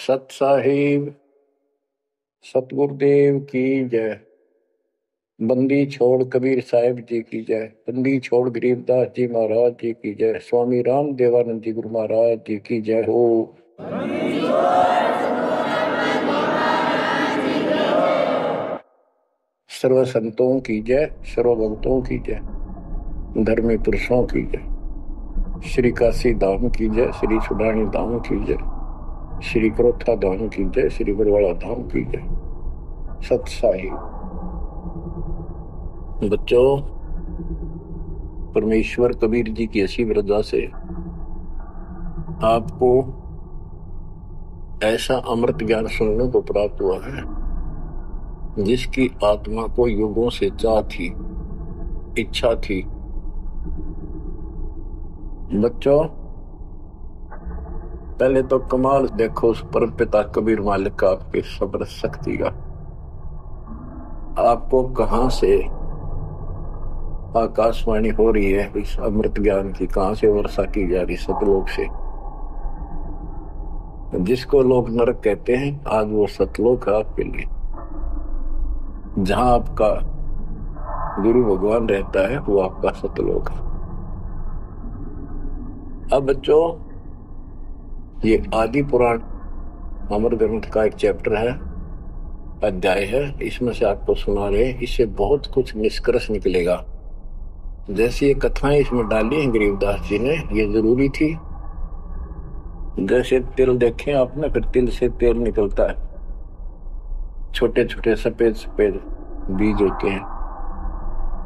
सत साहिब सतगुरुदेव की जय। बंदी छोड़ कबीर साहिब जी की जय। बंदी छोड़ गरीबदास जी महाराज जी की जय। स्वामी राम देवानंद जी गुरु महाराज जी की जय हो। सर्व संतों की जय, सर्व भक्तों की जय, धर्मी पुरुषों की जय। श्री काशी धाम की जय, श्री सुडानी धाम की जय, श्री क्रोथा धाम की जय, श्री बरवाड़ा धाम की जय। सत साहिब बच्चों, परमेश्वर कबीर जी की ऐसी वृद्धा से आपको ऐसा अमृत ज्ञान सुनने को प्राप्त हुआ है जिसकी आत्मा को युगों से चाह थी, इच्छा थी। बच्चों, पहले तो कमाल देखो उस परम पिता कबीर मालिक का, आपके सब्र शक्ति का। आपको कहां से आकाशवाणी हो रही है इस अमृत ज्ञान की, कहां से वर्षा की जा रही सतलोक से। जिसको लोग नरक कहते हैं, आज वो सतलोक है आपके लिए, जहां आपका गुरु भगवान रहता है, वो आपका सतलोक है। अब बच्चों, ये आदि पुराण अमर ग्रंथ का एक चैप्टर है, अध्याय है, इसमें से आपको सुना रहे हैं। इससे बहुत कुछ निष्कर्ष निकलेगा। जैसे ये कथाएं इसमें डाली हैं गरीबदास जी ने, ये जरूरी थी। जैसे तिल देखें आपने, फिर तिल से तेल निकलता है, छोटे छोटे सफेद सफेद बीज होते हैं।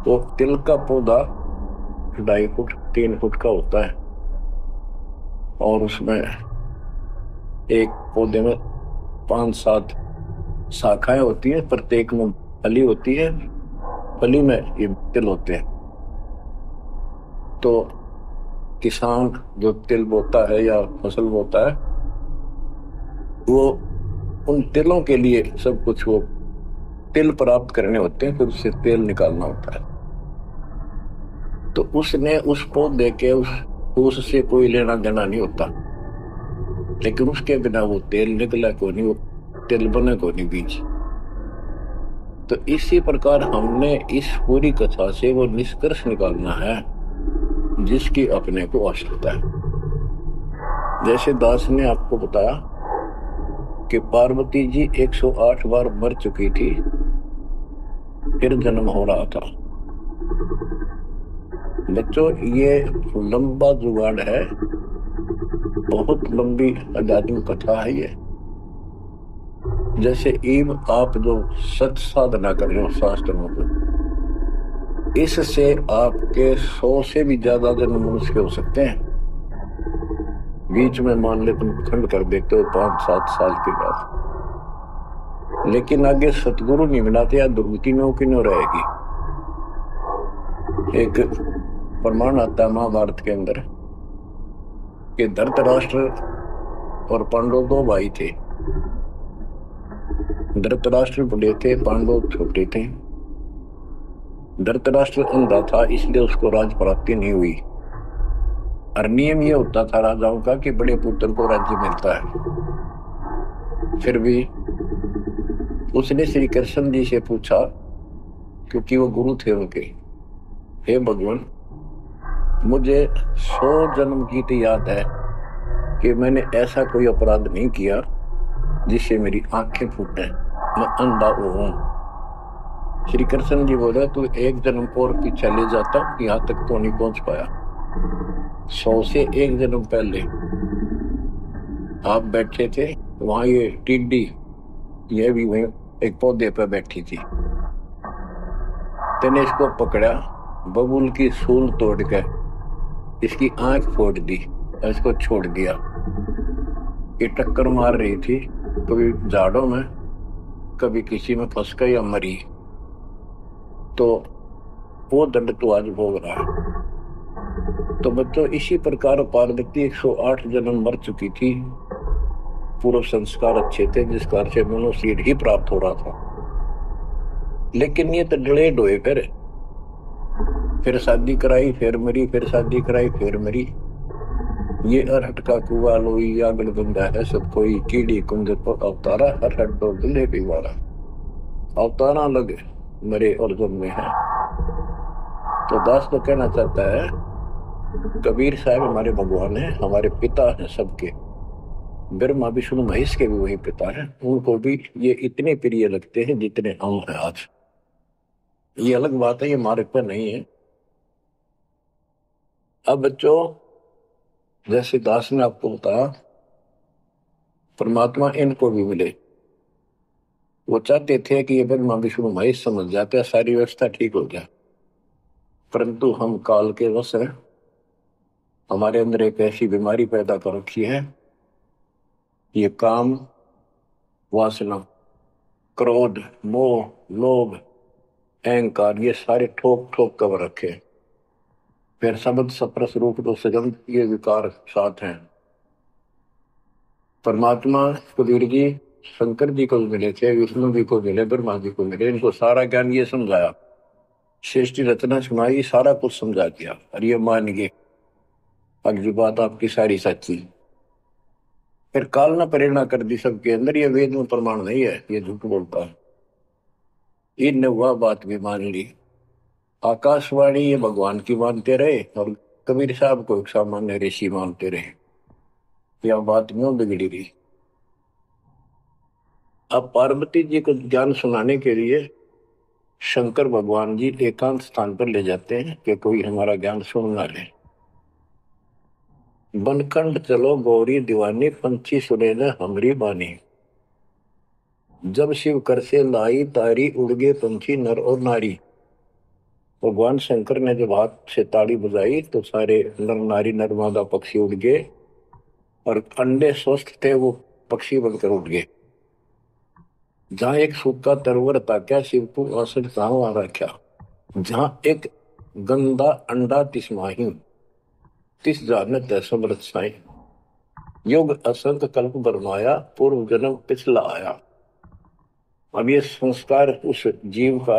तो तिल का पौधा 2.5 फुट 3 फुट का होता है, और उसमें एक पौधे में 5-7 शाखाएं होती हैं, प्रत्येक में फली होती है, फली में ये तिल होते हैं। तो किसान जो तिल बोता है या फसल बोता है, वो उन तिलों के लिए सब कुछ, वो तिल प्राप्त करने होते हैं, फिर उससे तेल निकालना होता है। तो उसने उस पौधे के उससे कोई लेना देना नहीं होता, लेकिन उसके बिना वो तेल निकला को नहीं, वो तिल बने को नहीं बीज। तो इसी प्रकार हमने इस पूरी कथा से वो निष्कर्ष निकालना है जिसकी अपने को आवश्यकता है। जैसे दास ने आपको बताया कि पार्वती जी 108 बार मर चुकी थी, फिर जन्म हो रहा था। बच्चों, ये लंबा जुगाड़ है, बहुत लंबी आध्यात्मिक कथा है ये। जैसे ईब आप जो सत साधना कर रहे हो शास्त्रों को, इससे आपके 100 से भी ज्यादा जन्म मनुष्य हो सकते हैं। बीच में मान ले तुम खंड कर देते हो 5-7 साल के बाद, लेकिन आगे सतगुरु नहीं बनाते, या दुर्गति में किनो रहेगी। एक प्रमाण आता है महाभारत के अंदर कि धृतराष्ट्र और पांडव 2 भाई थे। धृतराष्ट्र बड़े थे, पांडव छोटे थे। धृतराष्ट्र अंधा था, इसलिए उसको राज प्राप्ति नहीं हुई। और नियम ये होता था राजाओं का कि बड़े पुत्र को राज्य मिलता है। फिर भी उसने श्री कृष्ण जी से पूछा, क्योंकि वो गुरु थे उनके, हे भगवान, मुझे 100 जन्म की तो याद है कि मैंने ऐसा कोई अपराध नहीं किया जिससे मेरी आंखें फूटे, मैं अंधा हूं। श्री कृष्ण जी बोले, तू 1 जन्म और पीछे ले जाता, यहां तक तो नहीं पहुंच पाया। 100 से 1 जन्म पहले आप बैठे थे, वहां ये टिड्डी, ये भी वहीं एक पौधे पर बैठी थी। तेने इसको पकड़ा, बबूल की सूल तोड़ के इसकी आंख फोड़ दी और इसको छोड़ दिया। ये टक्कर मार रही थी, कभी झाड़ों में, कभी किसी में फंस गई या मरी। तो वो दंड तो आज भोग रहा है। तो बच्चों, इसी प्रकार पार्वती 108 जन्म मर चुकी थी, पूर्व संस्कार अच्छे थे, जिस कारण से मनुष्य ही प्राप्त हो रहा था। लेकिन ये तो डिलेड हुए, फिर शादी कराई, फिर मरी, फिर शादी कराई, फिर मरी। ये अरहट का कुआ लोई आगल बंदा है सब कोई, कीड़ी कुंज पर अवतारा अरहट दो दुल्हे पिवारा। अवतारा लगे मरे और जन्मे हैं। तो दास तो कहना चाहता है, कबीर साहब हमारे भगवान है, हमारे पिता हैं सबके। ब्रह्मा विष्णु महेश के भी वही पिता हैं, उनको भी ये इतने प्रिय लगते हैं जितने हम हैं आज। ये अलग बात है, ये मार्ग पर नहीं है। अब बच्चों, जैसे दास ने आपको बताया, परमात्मा इनको भी मिले। वो चाहते थे कि ये ब्रह्मा विष्णु महेश समझ जाते, सारी व्यवस्था ठीक हो जाए, परंतु हम काल के वश हैं। हमारे अंदर एक ऐसी बीमारी पैदा कर रखी है, ये काम, वासना, क्रोध, मोह, लोभ, अहंकार, ये सारे ठोक ठोक कर रखे। फिर शब्द सप्रस रूप तो सगंध, ये विकार साथ हैं। परमात्मा कबीर जी शंकर जी को मिले थे, विष्णु जी को मिले, ब्रह्मा जी को मिले, इनको सारा ज्ञान ये समझाया, सृष्टि रचना सुनाई, सारा कुछ समझा दिया, और ये मान गए अगली बात आपकी सारी सच्ची। फिर काल ने प्रेरणा कर दी सबके अंदर, ये वेद में प्रमाण नहीं है, ये झूठ बोलता है। इनने वह बात भी मान ली। आकाशवाणी ये भगवान की मानते रहे और कबीर साहब को एक सामान्य ऋषि मानते रहे। यह बात क्यों बिगड़ी रही। अब पार्वती जी को ज्ञान सुनाने के लिए शंकर भगवान जी एकांत स्थान पर ले जाते हैं कि कोई हमारा ज्ञान सुन ना ले। बनखंड चलो गौरी दीवानी, पंछी सुने न हमरी बानी। जब शिव कर से लाई तारी, उड़ गए पंछी नर और नारी। भगवान शंकर ने जब हाथ से ताड़ी बजाई तो सारे नर नारी नरमादा पक्षी उड़ गए, और अंडे स्वस्थ थे वो पक्षी बनकर उड़ गए। जहां एक सूखा तरवर था क्या, शिव को असर आ रखा। जहां एक गंदा अंडा तिस्माही, तिस जानत समृत साई। युग असंख्य कल्प बरमाया, पूर्व जन्म पिछला आया। अब ये संस्कार उस जीव का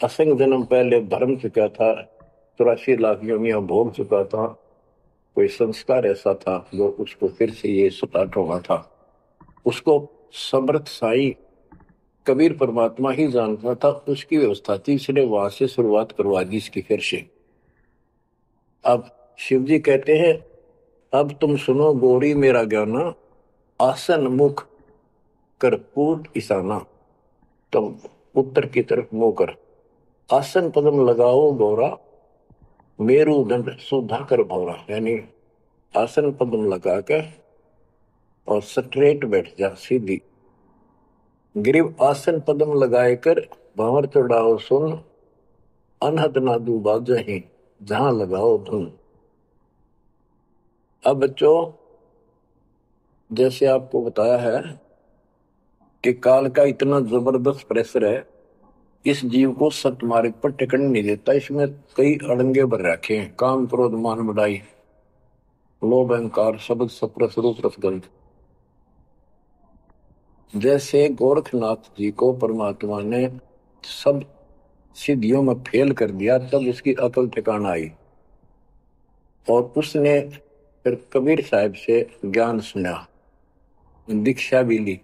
असंख्य जन्म पहले भरम चुका था, 84 लाख योनियां भोग चुका था। कोई संस्कार ऐसा था जो उसको फिर से ये स्टार्ट होना था। उसको समर्थ साई कबीर परमात्मा ही जानता था, उसकी व्यवस्था थी, इसने वहां से शुरुआत करवा दी इसकी फिर से। अब शिव जी कहते हैं, अब तुम सुनो गौरी मेरा ज्ञाना, आसन मुख कर पूर्व ईशाना। तुम उत्तर की तरफ मुंह कर, आसन पदम लगाओ गौरा, मेरुदंड सुधा कर भौरा। यानी आसन पदम लगाकर और स्ट्रेट बैठ जा सीधी। ग्रीव आसन पदम लगाए कर, भंवर चढ़ाओ सुन, अनहद नादू बाजही, जहां लगाओ धुन। अब बच्चों, जैसे आपको बताया है कि काल का इतना जबरदस्त प्रेशर है, इस जीव को सतमार्ग पर टिकने नहीं देता। इसमें कई अड़ंगे भर रखे हैं, काम क्रोध मान बढ़ाई, लोभ अहंकार, शब्द सप्रस रूप रसगंध। जैसे गोरखनाथ जी को परमात्मा ने सब सिद्धियों में फेल कर दिया, तब उसकी अकल ठिकाना आई और उसने फिर कबीर साहब से ज्ञान सुना, दीक्षा भी ली,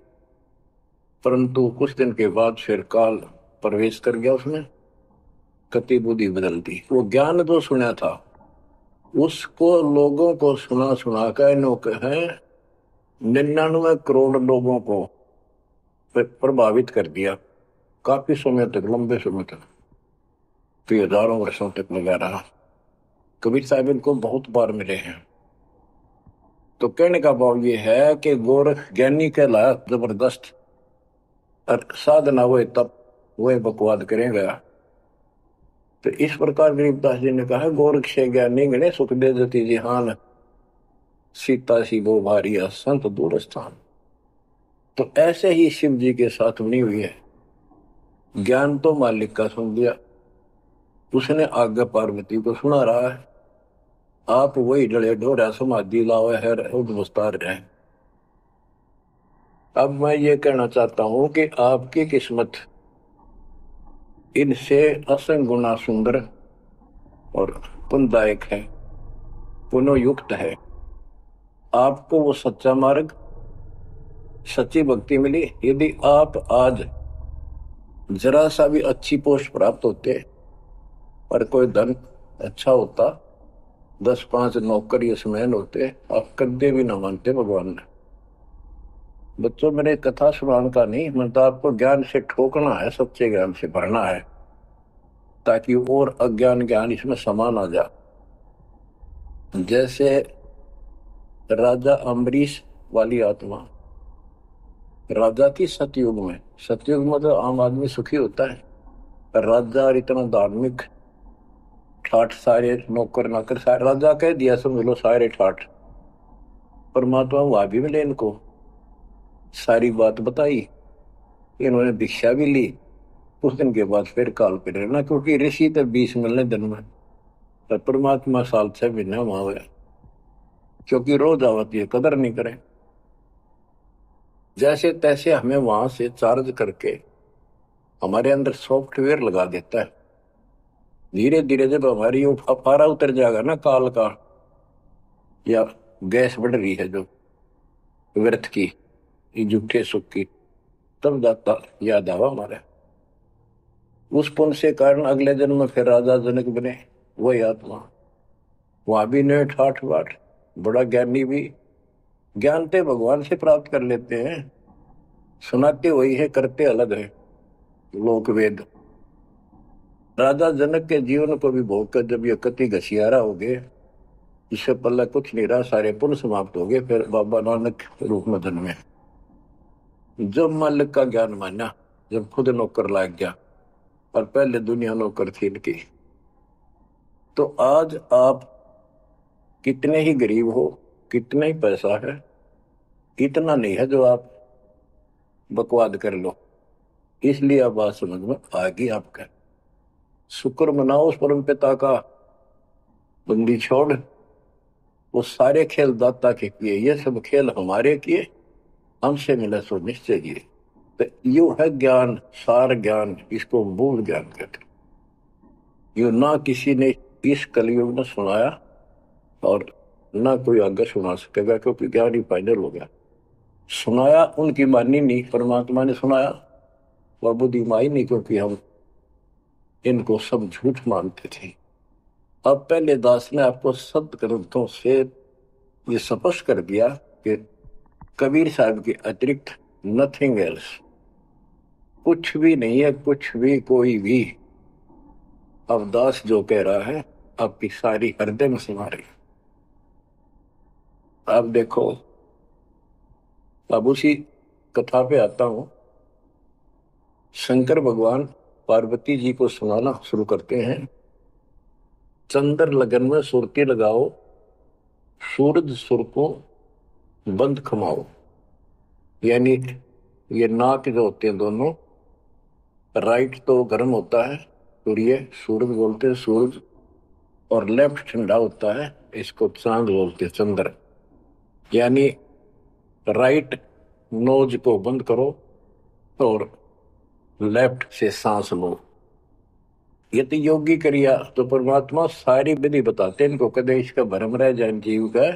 परंतु कुछ दिन के बाद फिर काल प्रवेश कर गया उसमें, गति बुद्धि बदल दी। वो ज्ञान जो सुना था उसको लोगों को सुना सुना कर है 99 करोड़ लोगों को प्रभावित कर दिया। काफी समय तक, लंबे समय तक, तो हजारों वर्षों तक लगा रहा। कबीर साहब इनको बहुत बार मिले हैं। तो कहने का भाव ये है कि गोरख ज्ञानी कहलाया जबरदस्त, और साधना हुए तब वह बकवाद करेगा। तो इस प्रकार गरीबदास जी ने कहा, गोरख से ज्ञानी गणे, सुख दे जति जिहान, सीता सी वो भारी संत दूर स्थान। तो ऐसे ही शिव जी के साथ बनी हुई है। ज्ञान तो मालिक का सुन दिया, उसने आगे पार्वती को सुना रहा है, आप वही डले ढोरा समाधि लाओ है उद्वस्तार रहे। अब मैं ये कहना चाहता हूं कि आपकी किस्मत इनसे असंग गुना सुंदर और पुण्यदायक है। पुनः है। आपको वो सच्चा मार्ग, सच्ची भक्ति मिली। यदि आप आज जरा सा भी अच्छी पोस्ट प्राप्त होते और कोई धन अच्छा होता, 10-5 नौकर यशमैन होते, आप कदे भी ना मानते भगवान ने। बच्चों, मेरे कथा सुनाने का नहीं, मतलब आपको ज्ञान से ठोकना है, सच्चे ज्ञान से भरना है, ताकि और अज्ञान ज्ञान इसमें समा ना जा। जैसे राजा अम्बरीश वाली आत्मा, राजा थी सतयुग में। सतयुग में तो आम आदमी सुखी होता है, राजा और इतना धार्मिक, ठाठ सारे नौकर नाकर सारे, राजा कह दिया समझ लो सारे ठाठ। परमात्मा वहां भी मिले इनको, सारी बात बताई, इन्होंने दीक्षा भी ली। कुछ दिन के बाद फिर काल पे रहना, क्योंकि ऋषि तो 20 मिलने दिन में, पर परमात्मा साल 6 महीने वहां हुआ, क्योंकि रोज आवती है, कदर नहीं करे। जैसे तैसे हमें वहां से चार्ज करके हमारे अंदर सॉफ्टवेयर लगा देता है। धीरे धीरे जब हमारी अफारा उतर जाएगा ना काल का, या गैस बढ़ रही है जो व्यर्थ की, झूठे सुख की, तब जाता याद आवा हमारे। उस पुण्य से कारण अगले जन्म में फिर राजा जनक बने वही आत्मा। वहां भी ने ठाठ बाट, बड़ा ज्ञानी भी, ज्ञानते भगवान से प्राप्त कर लेते हैं, सुनाते वही है, करते अलग है। लोक वेद राजा जनक के जीवन को भी भोग कर जब ये कति घसियारा हो गए, इससे पल्ला कुछ नहीं रहा, सारे पुण्य समाप्त हो गए। फिर बाबा नानक रूप में जन्मे। जब मालिक का ज्ञान माना, जब खुद नौकर लाग गया, और पहले दुनिया नौकर थी इनकी, तो आज आप कितने ही गरीब हो, कितना ही पैसा है, इतना नहीं है जो आप बकवाद कर लो। इसलिए अब बात समझ में आ गई आपका। शुक्र मनाओ उस परम पिता का, बंदी छोड़। वो सारे खेल दाता के किए, ये सब खेल हमारे किए, हमसे मिला सो निश्चय किए। तो यू है ज्ञान, सार ज्ञान, इसको मूल ज्ञान कहते। यू ना किसी ने इस कलयुग में सुनाया और ना कोई आगे सुना सकेगा, क्योंकि ज्ञान ही फाइनल हो गया। सुनाया उनकी मानी नहीं, परमात्मा ने सुनाया, वह बुद्धि माई नहीं, क्योंकि हम इनको सब झूठ मानते थे। अब पहले दास ने आपको सत्य ग्रंथों से ये स्पष्ट कर दिया कि कबीर साहब के अतिरिक्त नथिंग एल्स, कुछ भी नहीं है, कुछ भी कोई भी। अब दास जो कह रहा है आपकी सारी हृदय में समा रही। अब देखो, अब उसी कथा पे आता हूं। शंकर भगवान पार्वती जी को सुनाना शुरू करते हैं। चंद्र लगन में सुरती लगाओ, सूरज सुर को बंद खमाओ। यानी ये नाक जो होते हैं दोनों, राइट तो गर्म होता है, सूर्य सूरज बोलते हैं सूरज, और लेफ्ट ठंडा होता है, इसको चांद बोलते हैं चंद्र। यानी राइट नोज को बंद करो और लेफ्ट से सांस लो। ये तो योगी क्रिया। तो परमात्मा सारी विधि बताते हैं इनको, कदे इसका भ्रम रह जाए जीव का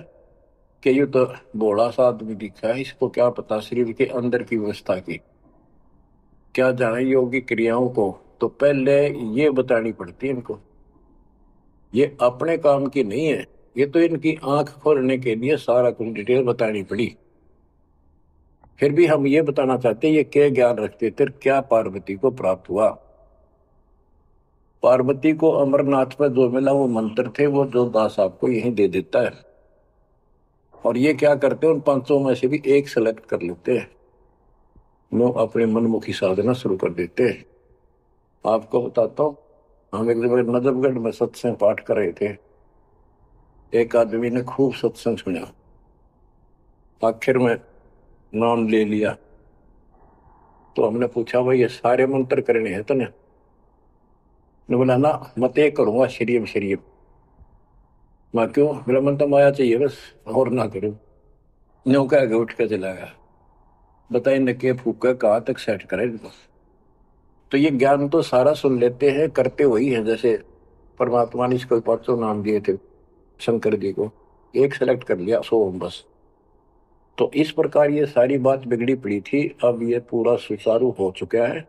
कि ये तो भोला सा आदमी दिखा है, इसको क्या पता शरीर के अंदर की व्यवस्था की, क्या जाने योगी क्रियाओं को। तो पहले ये बतानी पड़ती है इनको, ये अपने काम की नहीं है, ये तो इनकी आंख खोलने के लिए सारा कुछ डिटेल बतानी पड़ी। फिर भी हम ये बताना चाहते हैं ये क्या ज्ञान रखते थे, क्या पार्वती को प्राप्त हुआ। पार्वती को अमरनाथ में जो मिला वो मंत्र थे, वो जो दास आपको यहीं दे देता है। और ये क्या करते हैं, उन 500 में से भी एक सेलेक्ट कर लेते हैं, वो अपने मनमुखी साधना शुरू कर देते हैं। आपको बताता हूँ, हम एक जगह नजफगढ़ में सत्संग पाठ कर रहे थे। एक आदमी ने खूब सत्संग सुना, आखिर में नाम ले लिया। तो हमने पूछा भाई ये सारे मंत्र करने हैं तो ने बोला ना, मत एक करूंगा शरीम शरीम। मैं क्यों, मेरा मन तो माया चाहिए बस, और ना करूं। न्यू कह के उठ के चला गया। बताइए न के फूका कहाँ तक सेट करे। तो ये ज्ञान तो सारा सुन लेते हैं, करते वही है। जैसे परमात्मा ने इसको 500 नाम दिए थे शंकर जी को, एक सेलेक्ट कर लिया सोम बस। तो इस प्रकार ये सारी बात बिगड़ी पड़ी थी, अब ये पूरा सुचारू हो चुका है।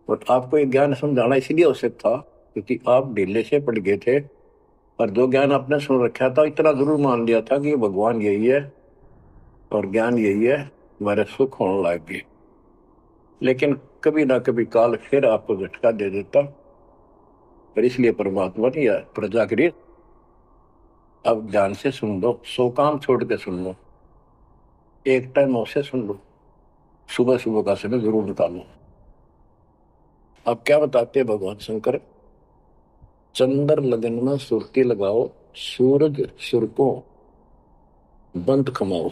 और आपको ये ज्ञान समझाना इसलिए आवश्यक था क्योंकि आप ढीले से पड़ गए थे, और जो ज्ञान आपने सुन रखा था इतना जरूर मान लिया था कि भगवान यही है और ज्ञान यही है, हमारे सुख होने लग गए। लेकिन कभी ना कभी काल फिर आपको झटका दे देता, और इसलिए परमात्मा ने यह प्रजा करी, अब ध्यान से सुन लो, 100 काम छोड़ के सुन लो, एक टाइम से सुन लो, सुबह सुबह का समय जरूर निकालो। अब क्या बताते हैं भगवान शंकर, चंद्र लगन में सुरती लगाओ, सूरज सुर को बंद कमाओ,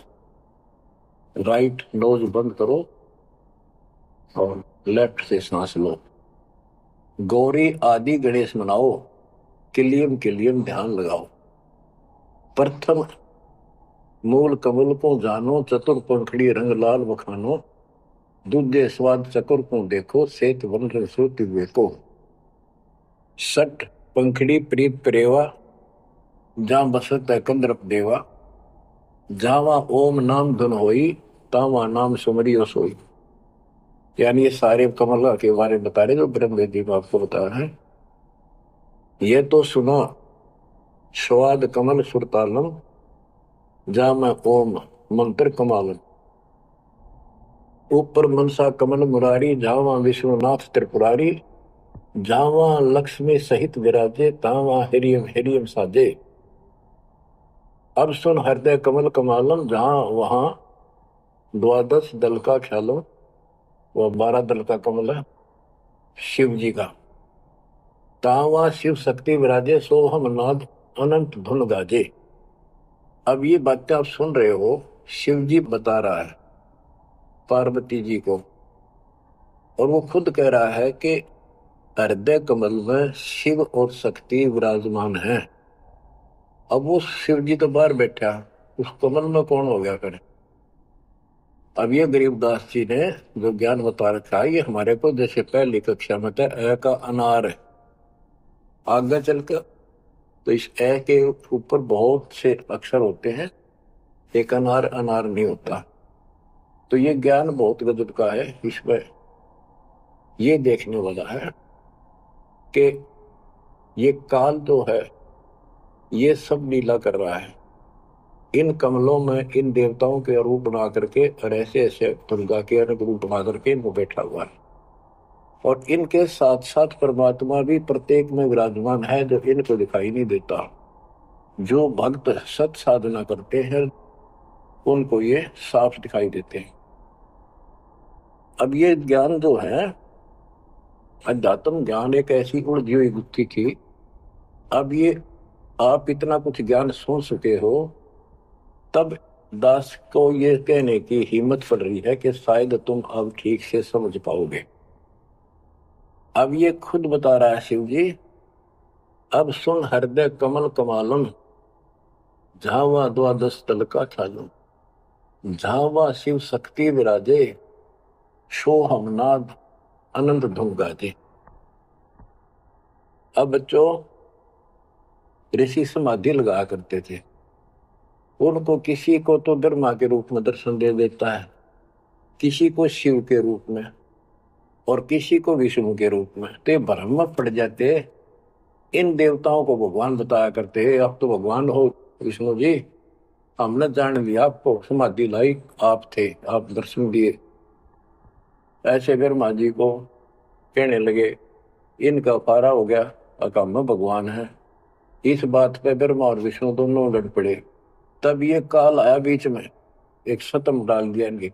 राइट नोज बंद करो और लेफ्ट से सांस लो, गौरी आदि गणेश मनाओ, किलियम किलियम ध्यान लगाओ, प्रथम मूल कमल को जानो, चतुर पंखड़ी रंग लाल बखानो, दूजे स्वाद चकुर को देखो, सेत वन रसोति देखो, सट पंखड़ी प्रीत प्रेवा, जहां बसत है कंद्रप देवा, जावा ओम नाम धुन होई, तावा नाम सुमरियो सोई। यानी ये सारे कमल के बारे में बता रहे जो ब्रह्म वेदी में आपको बता रहे हैं। ये तो सुनो स्वाद कमल सुरतालम, जा मैं ओम मंत्र कमालन, ऊपर मनसा कमल मुरारी, जावा विष्णुनाथ त्रिपुरारी, जावा लक्ष्मी सहित विराजे, तावा हिरियम हिरियम साजे। अब सुन हृदय कमल कमालम, जहां वहां 12 दल का ख्यालो, वह 12 दल का कमल है शिव जी का, तावा शिव शक्ति विराजे, सोहम नाद अनंत धुन गाजे। अब ये बातें आप सुन रहे हो, शिव जी बता रहा है पार्वती जी को, और वो खुद कह रहा है कि हृदय कमल में शिव और शक्ति विराजमान है। अब वो शिव जी तो बाहर बैठा, उस कमल में कौन हो गया करे। अब ये गरीबदास जी ने जो ज्ञान बता रखा है, ये हमारे को जैसे पहली कक्षा में था ए का अनार है, आगे चलकर तो इस ए के ऊपर बहुत से अक्षर होते हैं, एक अनार अनार नहीं होता। तो ये ज्ञान बहुत गजब का है। इसमें ये देखने वाला है कि ये काल जो है ये सब लीला कर रहा है, इन कमलों में इन देवताओं के रूप बना करके और ऐसे ऐसे दुर्गा के अनेक रूप बना करके इनको बैठा हुआ है, और इनके साथ साथ परमात्मा भी प्रत्येक में विराजमान है जो इनको दिखाई नहीं देता। जो भक्त सत साधना करते हैं उनको ये साफ दिखाई देते हैं। अब ये ज्ञान जो है अध्यात्म ज्ञान एक ऐसी उलझी हुई गुत्थी थी। अब ये आप इतना कुछ ज्ञान सुन चुके हो, तब दास को ये कहने की हिम्मत पड़ रही है कि शायद तुम अब ठीक से समझ पाओगे। अब ये खुद बता रहा है शिव जी, अब सुन हृदय कमल कमालम, झावा 12 दल का ख्यालम, झावा शिव शक्ति विराजे, सोहम नाद अनंत धुन गाजे। अब बच्चों ऋषि समाधि लगा करते थे, उनको किसी को तो ब्रह्मा के रूप में दर्शन दे देता है, किसी को शिव के रूप में, और किसी को विष्णु के रूप में। तो भ्रम में पड़ जाते, इन देवताओं को भगवान बताया करते, अब तो भगवान हो विष्णु जी, हमने जान लिया आपको, समाधि लाई आप थे, आप दर्शन दिए। ऐसे ब्रह्मा जी को कहने लगे इनका फारा हो गया, अकाम में भगवान है। इस बात पे ब्रह्मा और विष्णु दोनों लड़ पड़े। तब ये काल आया बीच में, एक सतम डाल दिया इनके,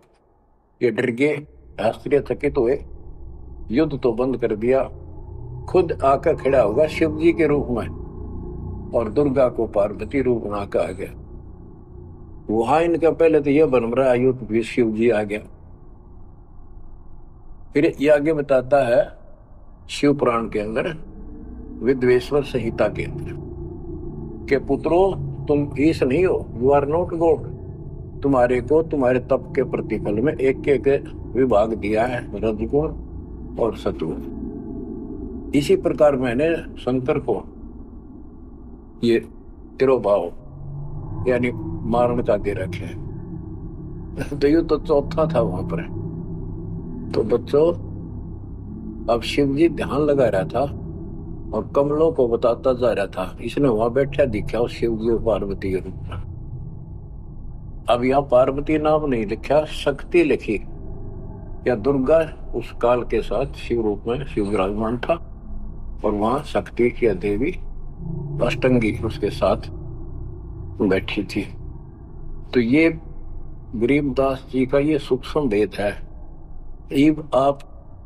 ये डर गए, आश्चर्यचकित हुए, युद्ध तो बंद कर दिया, खुद आकर खड़ा होगा शिव जी के रूप में, और दुर्गा को पार्वती रूप बना कर आ गया। वहां इनका पहले तो यह बन रहा युद्ध भी शिव जी आ गया। फिर ये आगे बताता है शिव पुराण के अंदर, विद्वेश्वर संहिता के अंदर, के पुत्रों तुम ईश नहीं हो, यू आर नॉट गॉड, तुम्हारे को तुम्हारे तप के प्रतिफल में एक एक विभाग दिया है, रजगुण और सतगुण। इसी प्रकार मैंने शंकर को ये तिरोभाव यानी मारण का दे रखे। तो ये तो चौथा था वहां पर। तो बच्चों, अब शिव जी ध्यान लगा रहा था और कमलों को बताता जा रहा था। इसने वहां बैठा दिखा उस शिव जी और पार्वती के रूप में। अब यहाँ पार्वती नाम नहीं लिखा, शक्ति लिखी, या दुर्गा उस काल के साथ शिव रूप में शिव विराजमान था, और वहां शक्ति की देवी अष्टंगी उसके साथ बैठी थी। तो ये गरीबदास जी का ये सूक्ष्म भेद है। आप,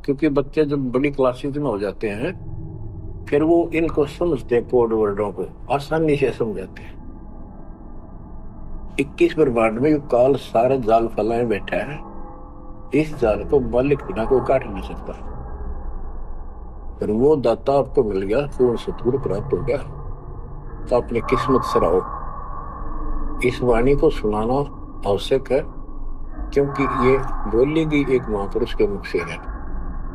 क्योंकि बच्चे जब बड़ी क्लासेस में हो जाते हैं फिर वो इनको समझते हैं, कोड वर्डों को आसानी से समझाते हैं। 21 ब्रह्मांड में काल सारा जाल फैलाए बैठा है, इस जाल को मालिक बिना कोई काट नहीं सकता। फिर वो दाता आपको मिल गया, पूर्ण सतगुरु प्राप्त हो गया, तो अपनी किस्मत सराहो। इस वाणी को सुनाना आवश्यक है, क्योंकि ये बोली गई एक महापुरुष के मुख से है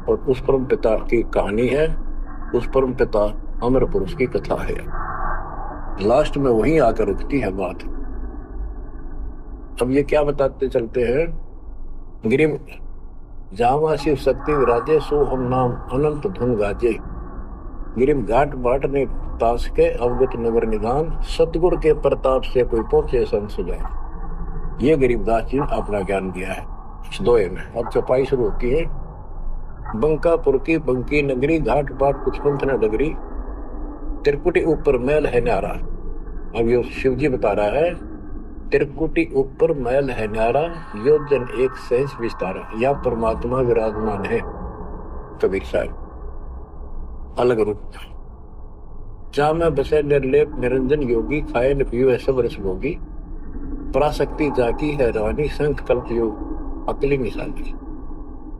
और उस परम पिता की कहानी है, उस परम पिता अमर पुरुष की कथा है। लास्ट में वहीं आकर रुकती है बात। अब ये क्या बताते चलते हैं, गिरिम जावा शिव शक्ति विराजे, सो हम नाम अनंत धुन गाजे। गिरिम घाट बाट ने तास के अवगत नगर निधान, सतगुर के प्रताप से कोई पहुंचे संत सुजान। ये गरीबदास जी ने अपना ज्ञान दिया है इस दोहे में। अब चौपाई शुरू होती है। बंकापुर की बंकी नगरी, घाट बाट कुछ पंथ न डगरी, त्रिकुटी ऊपर महल है न्यारा। अब ये शिव जी बता रहा है, त्रिकुटी ऊपर महल है न्यारा, योजन एक सहज विस्तारा। या परमात्मा विराजमान है। कबीर साहब अलग रूप जहाँ में बसे निर्लेप निरंजन योगी, खाए न पियो ऐसा बरस भोगी, पराशक्ति जाकी है रानी, संख कल्प योग अकली निशानी।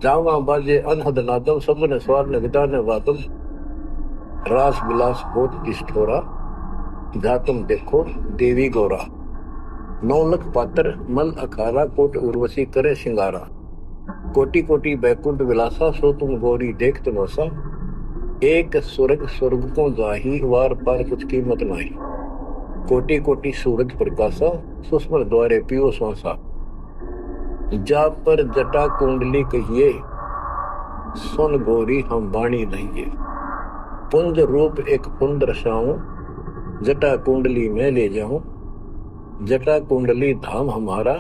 जावा बाजे अनहद नादम, सब ने स्वार न विदा न वादम, रास विलास बहुत ठोरा, जा तुम देखो देवी गौरा। 9 लख पात्र मल अखारा, कोट उर्वशी करे सिंगारा, कोटि कोटि बैकुंठ विलासा, सो तुम गौरी देख तमाशा। एक स्वर्ग स्वर्ग को जाही, वार पार कुछ कीमत नाही, कोटि कोटि सूरज प्रकाशा, सुस्मर द्वारे पियो श्वासा। जा पर जटा कुंडली कहिए, सुन गौरी हम बाणी लहिए। पुंज रूप एक पुंज रसाऊं, जटा कुंडली में ले जाऊं। जटा कुंडली धाम हमारा,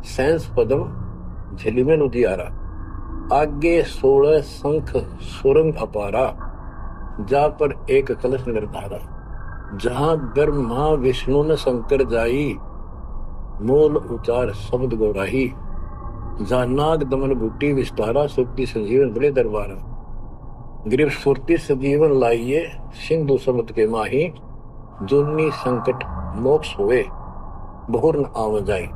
सैंस पदम झिलिमें उजियारा। आगे 16 शंख सुरंग अपारा, जा पर एक कलश निर्धारा। जहां ब्रह्मा विष्णु न शंकर जाई, मूल उचार शब्द गौराही। जहां नाग दमन बूटी विस्तारा, सुक्ति संजीवन बड़े दरबारा। गिरिव सुरती संजीवन लाइए, सिंधु समुद के माही। जुन्नी संकट मोक्ष हुए, बहुर न आव जाई।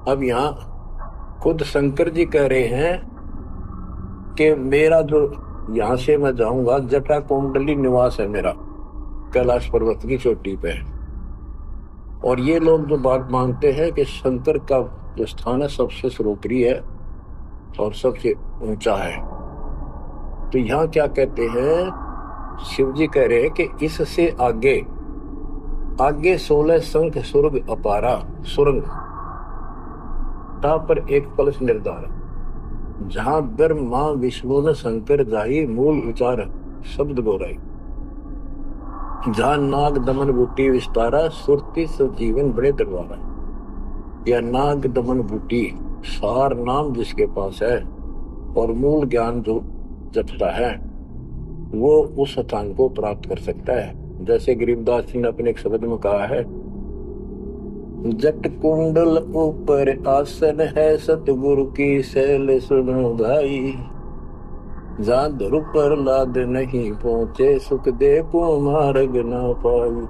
अब यहाँ खुद शंकर जी कह रहे हैं कि मेरा जो यहाँ से मैं जाऊंगा, जटा कुंडली निवास है मेरा, कैलाश पर्वत की चोटी पे। और ये लोग जो बात मानते हैं कि शंकर का जो स्थान है सबसे सर्वोपरि है और सबसे ऊंचा है, तो यहाँ क्या कहते हैं, शिव जी कह रहे हैं कि इससे आगे 16 शंख सुरग अपारा, सुरंग पर एक कलश निर्धार। जहां ब्रह्मा विष्णु न शंकर जाई, मूल उचार शब्द गौराई। जहां नाग दमन बूटी विस्तारा, सुरती सजीवन बड़े दरबारा। या नाग दमन बूटी सार नाम जिसके पास है और मूल ज्ञान जो जपता है, वो उस स्थान को प्राप्त कर सकता है। जैसे गरीबदास जी ने अपने एक शब्द में कहा है, जट कुंडल ऊपर आसन है, सतगुरु की शैल सुनो भाई। जहां ध्रुव पर लाद नहीं पहुंचे, सुख दे को मार्ग ना पाई।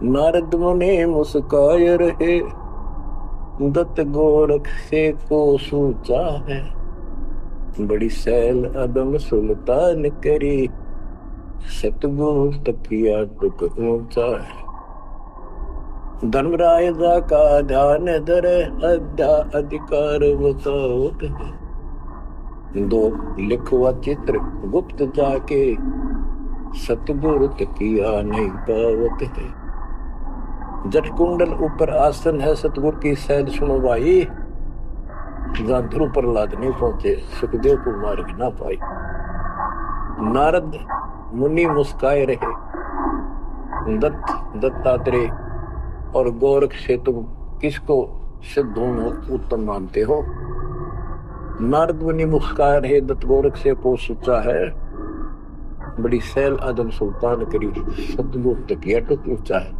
नारद मुनि मुस्काय रहे, दत्त गोरख से को सूचा है। बड़ी सैल अदम सुल्तान करी, सतगुरु तकिया टुक ऊंचा है। धर्मराय जा का ध्यान धरे, अध्या अधिकार बताओ। 2 लिखवा चित्र गुप्त जाके, सतगुरु तकिया नहीं पावत है। जट कुंडल ऊपर आसन है सतगुरु की सैल सुनो भाई, जहां ध्रुव प्रहलाद नहीं पहुंचे सुखदेव को मार्ग ना पाई। नारद मुनि मुस्काए रहे, दत्तात्रेय और गोरख से तुम किसको सिद्ध उत्तम मानते हो? नारद मुनि मुस्काए रहे, दत्त गोरख से पोष ऊंचा है, बड़ी सैल आदम सुल्तान करी सतगुरु तकिया टुक ऊंचा है।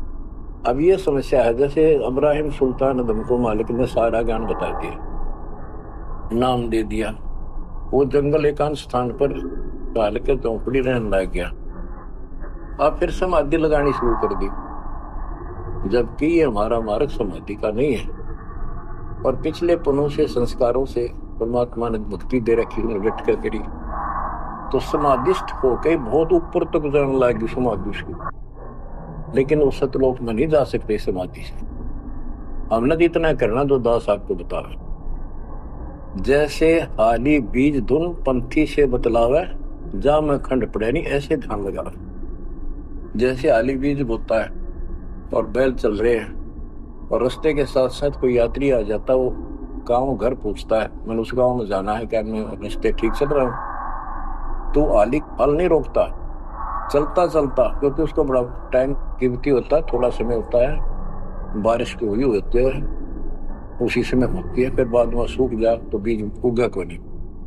अब ये समस्या है, जैसे इब्राहिम सुल्तान आदम को मालिक ने सारा ज्ञान बता दिया, नाम दे दिया, वो जंगल एकांत स्थान पर डाल के झोंपड़ी रहने लग गया। अब फिर समाधि लगानी शुरू कर दी, जबकि ये हमारा मार्ग समाधि का नहीं है। और पिछले पुनों से संस्कारों से परमात्मा ने मुक्ति दे रखी, लट कर करी, तो समाधिस्थ होके बहुत ऊपर तक जाने लगी समाधि उसकी, लेकिन वो सतलोक में नहीं जा सकते समाधि से। हमने इतना करना जो दास आपको बतावे, जैसे हाली बीज धुन पंथी से बतलावे, जा मैं खंड पड़े नहीं ऐसे ध्यान लगावे। जैसे हाली बीज बोता है और बैल चल रहे हैं और रास्ते के साथ साथ कोई यात्री आ जाता, वो गाँव घर पूछता है मैंने उस गाँव में जाना है, क्या मैं रास्ते ठीक चल रहा हूँ? तो हाली हल नहीं रोकता, चलता चलता, क्योंकि उसको बड़ा टाइम कीमती होता है, थोड़ा समय होता है, बारिश की हुई होती है उसी समय होती है, फिर बाद में सूख जाए तो बीज उगा को नहीं,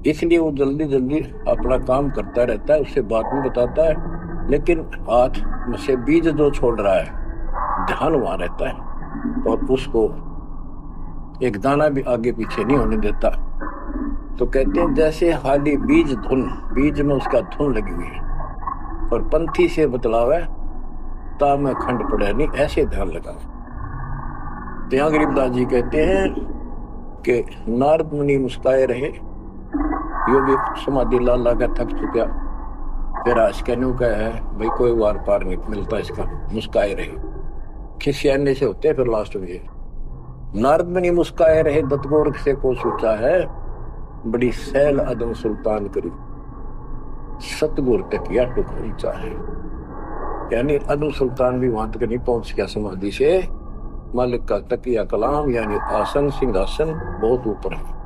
इसलिए वो जल्दी जल्दी अपना काम करता रहता है, उससे बात में बताता है, लेकिन हाथ में से बीज जो छोड़ रहा है ध्यान वहां रहता है और उसको एक दाना भी आगे पीछे नहीं होने देता। तो कहते हैं जैसे हाली बीज धुन, बीज में उसका धुन लगी हुई है और पंथी से बतलावे, ता में खंड पड़े नहीं ऐसे ध्यान लगा। तो यहाँ गरीबदास जी कहते हैं कि नारद मुनि मुस्काए रहे, योगी समाधि ला का थक चुका, फिर आज कहने का है भाई कोई वार पार नहीं मिलता इसका, मुस्काए रहे, खिसियाने से होते हैं फिर लास्ट में। नारद मुनि मुस्काए रहे, दत्त गोरख से को सोचा है, बड़ी सैल आदम सुल्तान करी सतगुरु तकिया टुक ऊंचा है। यानी आदम सुल्तान भी वहां तक नहीं पहुंच गया समाधि से, मालिक का तकिया कलाम यानी आसन सिंहासन बहुत ऊपर है।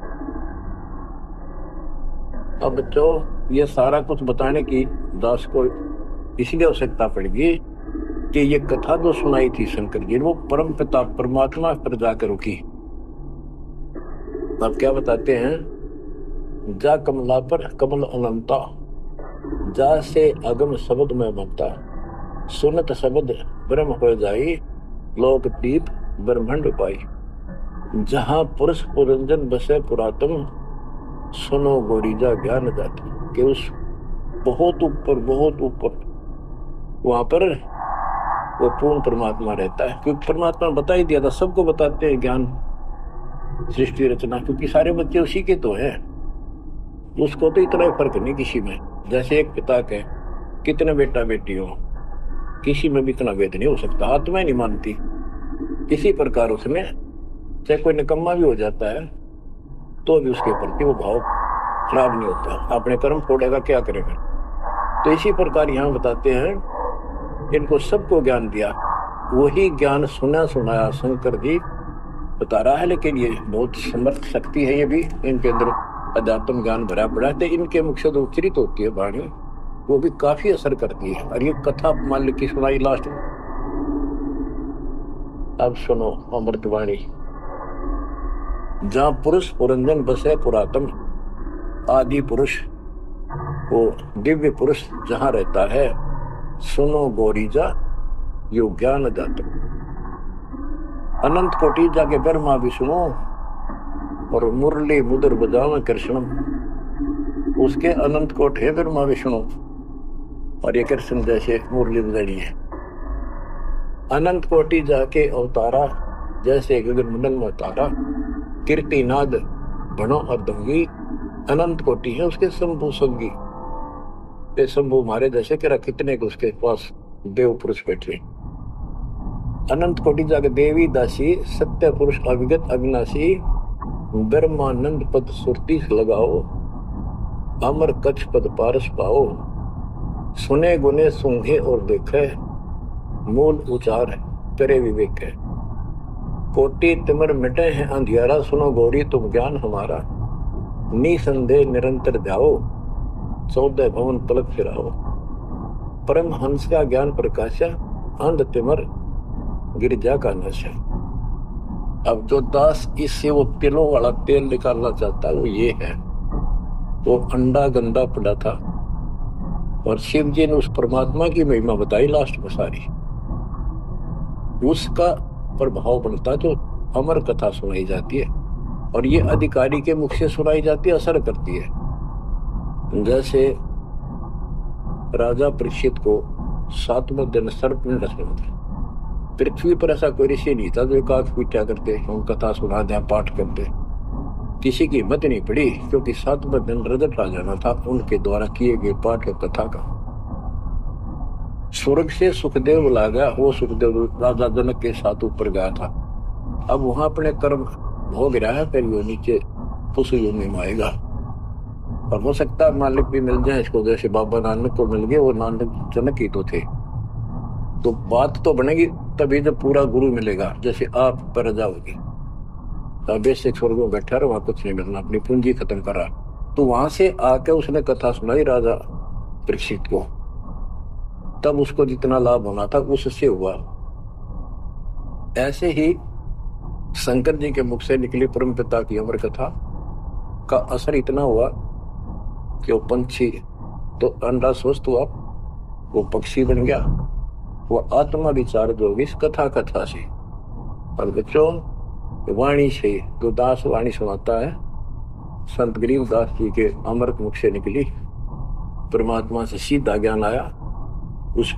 अब बच्चों ये सारा कुछ बताने की दास को इसलिए आवश्यकता पड़ेगी कि ये कथा जो सुनाई थी शंकर जी, वो परम पिता परमात्मा पर जाकर रुकी। अब क्या बताते हैं, जा कमला पर कमल अनंता, जा से अगम शब्द में ममता, सुनत शब्द ब्रह्म हो जाई, लोक दीप ब्रह्मंड पाई, जहां पुरुष पुरंजन बसे पुरातन, सुनो गोरीजा ज्ञान जाति। कि उस बहुत ऊपर वहां पर वो पूर्ण परमात्मा रहता है, क्योंकि परमात्मा बता ही दिया था, सबको बताते हैं ज्ञान सृष्टि रचना, क्योंकि सारे बच्चे उसी के तो हैं, उसको तो इतना फर्क नहीं किसी में। जैसे एक पिता के कितने बेटा बेटी हो, किसी में भी इतना भेद नहीं हो सकता, आत्मा ही नहीं मानती। इसी प्रकार उसमें चाहे कोई निकम्मा भी हो जाता है तो भी उसके प्रति वो भाव खराब नहीं होता, अपने कर्म फोड़ेगा क्या करेगा। तो इसी प्रकार यहाँ बताते हैं, इनको सबको ज्ञान दिया, वही ज्ञान सुना सुनाया शंकर जी बता रहा है, लेकिन ये बहुत समर्थ शक्ति है, ये भी इनके अंदर अध्यात्म ज्ञान भरा पड़ा है, तो इनके मुख से जो उच्चरित होती है वाणी वो भी काफी असर करती है। और ये कथा मान की सुनाई लास्ट में, अब सुनो अमृतवाणी। जहां पुरुष पुरंजन बसे पुरातन, आदि पुरुष वो दिव्य पुरुष जहां रहता है, सुनो गौरीजा यो ज्ञान जात, अनंत कोटि जाके ब्रह्मा विष्णु और मुरली मुदर बजावे कृष्ण, उसके अनंत कोट है ब्रह्मा विष्णु और ये कृष्ण जैसे मुरली बजानी है। अनंत कोटि जाके अवतारा, जैसे गगन मंडल में तारा, कीर्तिनाद भणो और दंगी, अनंत कोटि है उसके शंभु संगी। ये शंभु मारे जैसे कि कितने को उसके पास देव पुरुष बैठे। अनंत कोटि जाके देवी दासी, सत्य पुरुष अविगत अविनाशी, ब्रह्मानंद पद सुरती लगाओ, अमर कच्छ पद पारस पाओ, सुने गुने सूंघे और देखे, मूल उचार करे विवेक है। कोटि तिमिर मिटे हैं अंधियारा, सुनो गौरी तुम ज्ञान हमारा। निसंदेह निरंतर ध्याओ, 14 भवन पलक फिराओ। परम हंस का ज्ञान प्रकाशा, अंध तिमिर गिरजा का नशा। अब जो दास इससे वो तिलों वाला तेल निकालना चाहता है वो ये है। वो अंडा गंदा पड़ा था और शिव जी ने उस परमात्मा की महिमा बताई लास्ट में सारी। उसका प्रभाव बनता जो अमर कथा सुनाई जाती है और ये अधिकारी के मुख से सुनाई जाती है, असर करती है। जैसे राजा परीक्षित को 7वें दिन सर्प ने डसा था। पृथ्वी पर ऐसा कोई ऋषि नहीं था जो एक आंख पीटा करते हम कथा सुना दें पाठ करते। किसी की हिम्मत नहीं पड़ी क्योंकि 7वें दिन रजत आ जाना था उनके द्वारा किए गए पाठ और कथा का। स्वर्ग से सुखदेव बुला गया, वो सुखदेव राजा जनक के साथ ऊपर गया था। अब वहां अपने कर्म भोग रहा है, फिर वो नीचे पशु योनि में आएगा और हो सकता है मालिक भी मिल जाए इसको, जैसे बाबा नानक को मिल गए, वो नानक जनक ही तो थे। तो बात तो बनेगी तभी जब पूरा गुरु मिलेगा। जैसे आप पर जाओगे बेसिक स्वर्ग में बैठा रहा, वहां कुछ नहीं मिलना, अपनी पूंजी खत्म करा। तो वहां से आके उसने कथा सुनाई राजा परीक्षित को, तब उसको जितना लाभ होना था उससे हुआ। ऐसे ही शंकर जी के मुख से निकली परम पिता की अमर कथा का असर इतना हुआ कि वो पंछी तो अंडा स्वस्थ हुआ, वो पक्षी बन गया, वो आत्मा विचार जो होगी इस कथा से। और बच्चों वाणी से जो दास वाणी सुनाता है, संत गरीब दास जी के अमृत मुख से निकली परमात्मा से सीधा ज्ञान आया। उस